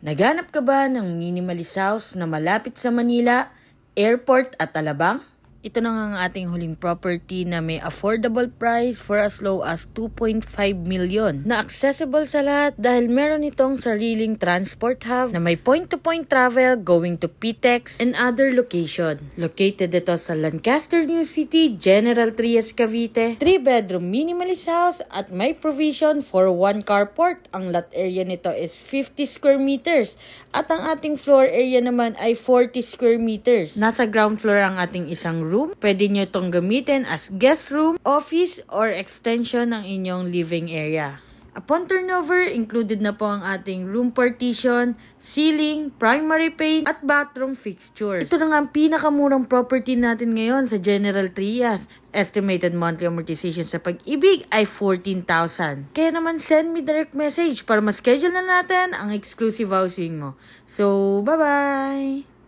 Naghanap ka ba ng minimalist house na malapit sa Manila, airport at Alabang? Ito na nga ang ating huling property na may affordable price for as low as 2.5 million na accessible sa lahat dahil meron itong sariling transport hub na may point-to-point travel going to PTEX and other location. Located ito sa Lancaster, New City, General Trias, Cavite. 3-bedroom minimalist house at may provision for 1 carport. Ang lot area nito is 50 square meters at ang ating floor area naman ay 40 square meters. Nasa ground floor ang ating isang room. Pwede nyo itong gamitin as guest room, office, or extension ng inyong living area. Upon turnover, included na po ang ating room partition, ceiling, primary paint, at bathroom fixtures. Ito na nga ang pinakamurang property natin ngayon sa General Trias. Estimated monthly amortization sa Pag-ibig ay 14,000. Kaya naman send me direct message para ma-schedule na natin ang exclusive housing mo. So, bye-bye!